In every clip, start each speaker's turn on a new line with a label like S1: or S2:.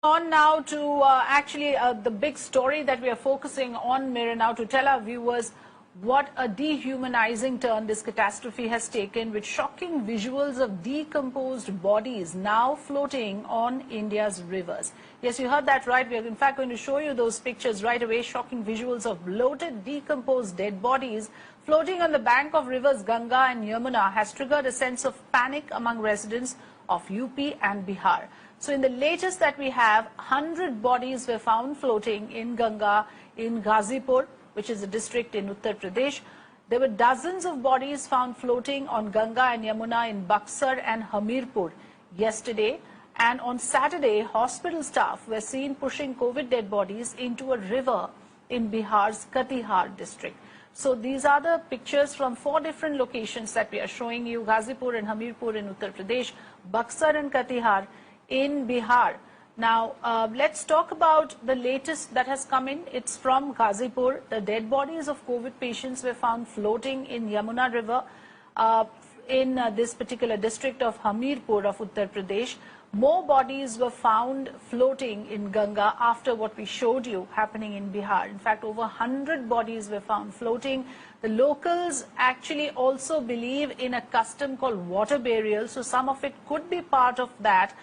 S1: On now to the big story that we are focusing on, Mira, now to tell our viewers what a dehumanizing turn this catastrophe has taken, with shocking visuals of decomposed bodies now floating on India's rivers. Yes, you heard that right. We are in fact going to show you those pictures right away. Shocking visuals of bloated, decomposed dead bodies floating on the bank of rivers Ganga and Yamuna has triggered a sense of panic among residents of UP and Bihar. So in the latest that we have, 100 bodies were found floating in Ganga in Ghazipur, which is a district in Uttar Pradesh. There were dozens of bodies found floating on Ganga and Yamuna in Buxar and Hamirpur yesterday. And on Saturday, hospital staff were seen pushing COVID dead bodies into a river in Bihar's Katihar district. So these are the pictures from 4 different locations that we are showing you: Ghazipur and Hamirpur in Uttar Pradesh, Buxar and Katihar in Bihar. Now, let's talk about the latest that has come in. It's from Ghazipur. The dead bodies of COVID patients were found floating in Yamuna River in this particular district of Hamirpur of Uttar Pradesh. More bodies were found floating in Ganga after what we showed you happening in Bihar. In fact, over 100 bodies were found floating. The locals actually also believe in a custom called water burial, so some of it could be part of that,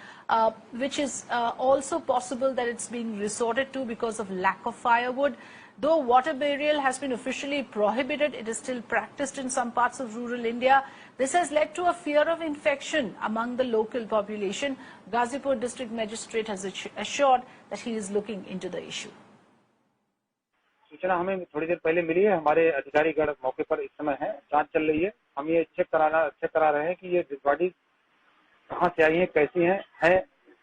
S1: which is also possible that it's being resorted to because of lack of firewood. Though water burial has been officially prohibited, it is still practiced in some parts of rural India. This has led to a fear of infection among the local population. Ghazipur district magistrate has assured that he is looking into the issue.
S2: सूचना हमें थोड़ी देर पहले मिली है। हमारे अधिकारीगण मौके पर इस समय हैं, जांच चल रही है। हम ये चेक करा रहे हैं कि ये डेड बॉडी कहां से आई है, कैसी है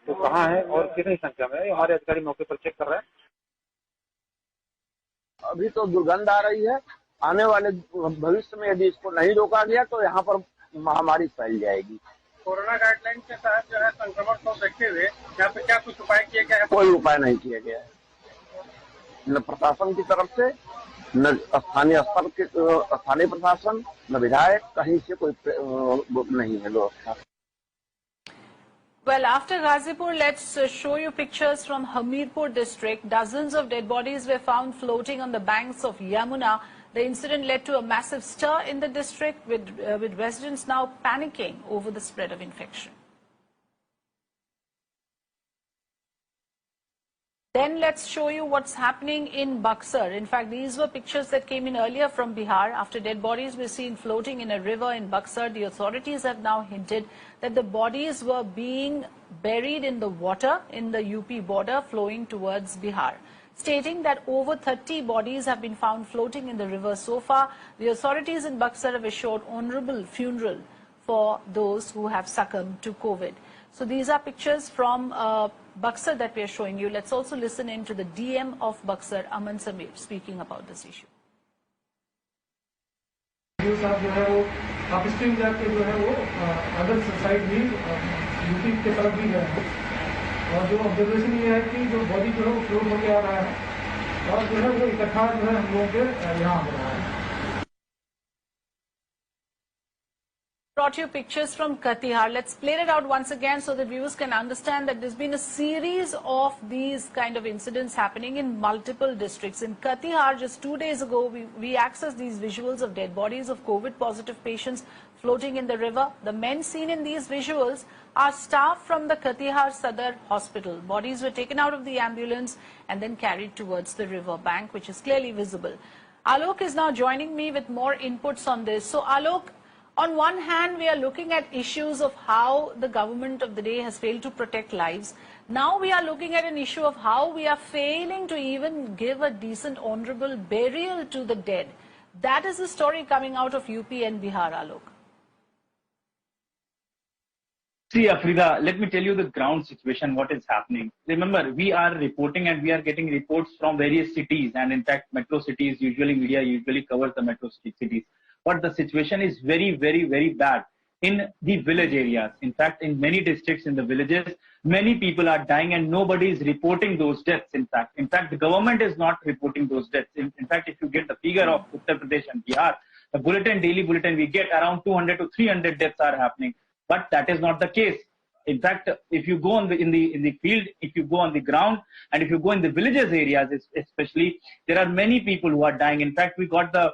S2: तो कहां है और कितनी संख्या में है। हमारे अधिकारी मौके पर चेक कर रहे हैं।
S3: अभी तो दुर्गंध आ रही है। आने वाले भविष्य में यदि इसको नहीं रोका गया तो यहाँ पर महामारी फैल जाएगी।
S2: कोरोना गाइडलाइन के तहत जो है संक्रमण को देखते हुए यहाँ पे क्या कुछ उपाय किए गए हैं?
S3: कोई उपाय नहीं किया गया है, न प्रशासन की तरफ से, न स्थानीय स्तर के स्थानीय प्रशासन, न विधायक, कहीं से कोई नहीं है व्यवस्था।
S1: Well, after Ghazipur, let's show you pictures from Hamirpur district. Dozens of dead bodies were found floating on the banks of Yamuna. The incident led to a massive stir in the district, with residents now panicking over the spread of infection. Then let's show you what's happening in Buxar. In fact, these were pictures that came in earlier from Bihar. After dead bodies were seen floating in a river in Buxar, the authorities have now hinted that the bodies were being buried in the water in the UP border flowing towards Bihar. Stating that over 30 bodies have been found floating in the river so far, the authorities in Buxar have assured honorable funeral for those who have succumbed to COVID. So these are pictures from Buxar that we are showing you. Let's also listen in to the DM of Buxar, Aman Samir, speaking about this issue.
S4: Other side भी UP के तरफ भी गए हैं और जो observation ये है कि जो बॉडी जो है वो फ्लोट होके आ रहा है और जो है वो इकट्ठा जो है हम लोगों के यहाँ हो रहा है।
S1: Brought you pictures from Katihar. Let's play it out once again so that viewers can understand that there's been a series of these kind of incidents happening in multiple districts. In Katihar, just 2 days ago, we accessed these visuals of dead bodies of COVID-positive patients floating in the river. The men seen in these visuals are staff from the Katihar Sadar Hospital. Bodies were taken out of the ambulance and then carried towards the river bank, which is clearly visible. Alok is now joining me with more inputs on this. So, Alok, on one hand, we are looking at issues of how the government of the day has failed to protect lives. Now we are looking at an issue of how we are failing to even give a decent, honorable burial to the dead. That is the story coming out of UP and Bihar, Alok.
S5: See, Afrida, let me tell you the ground situation, what is happening. Remember, we are reporting and we are getting reports from various cities, and in fact, metro cities, media usually covers the metro cities. But the situation is very, very, very bad in the village areas. In fact, in many districts in the villages, many people are dying and nobody is reporting those deaths. In fact, the government is not reporting those deaths. In fact, if you get the figure of Uttar Pradesh and Bihar, the daily bulletin, we get around 200 to 300 deaths are happening. But that is not the case. In fact, if you go on in the field, if you go on the ground, and if you go in the villages areas, especially, there are many people who are dying. In fact, we got the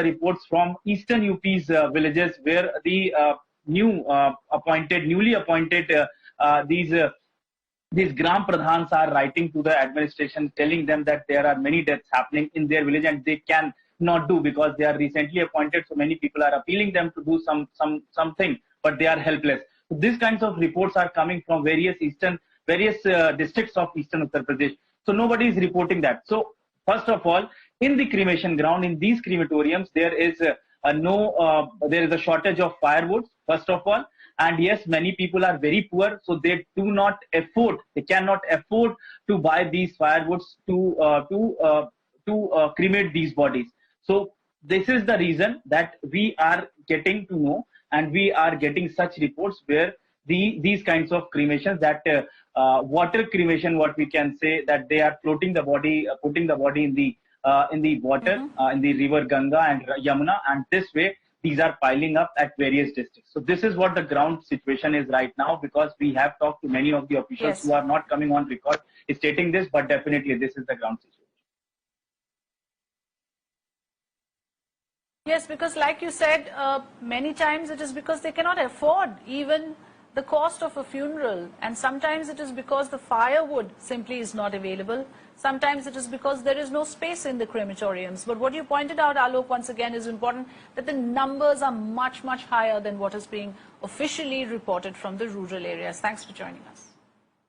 S5: reports from eastern UP's villages where the newly appointed these Gram Pradhans are writing to the administration, telling them that there are many deaths happening in their village and they can not do because they are recently appointed. So many people are appealing them to do something, but they are helpless. So these kinds of reports are coming from various districts of eastern Uttar Pradesh. So nobody is reporting that. So first of all, in the cremation ground, in these crematoriums, there is a shortage of firewood. First of all, and yes, many people are very poor, so they cannot afford to buy these firewoods to cremate these bodies. So this is the reason that we are getting to know, and we are getting such reports where these kinds of cremations, that water cremation, what we can say, that they are floating the body, putting the body in the water, in the river Ganga and Yamuna, and this way these are piling up at various districts. So this is what the ground situation is right now, because we have talked to many of the officials who are not coming on record stating this, but definitely this is the ground situation.
S1: Yes, because like you said, many times it is because they cannot afford even the cost of a funeral, and sometimes it is because the firewood simply is not available. Sometimes it is because there is no space in the crematoriums. But what you pointed out, Alok, once again is important, that the numbers are much, much higher than what is being officially reported from the rural areas. Thanks for joining us.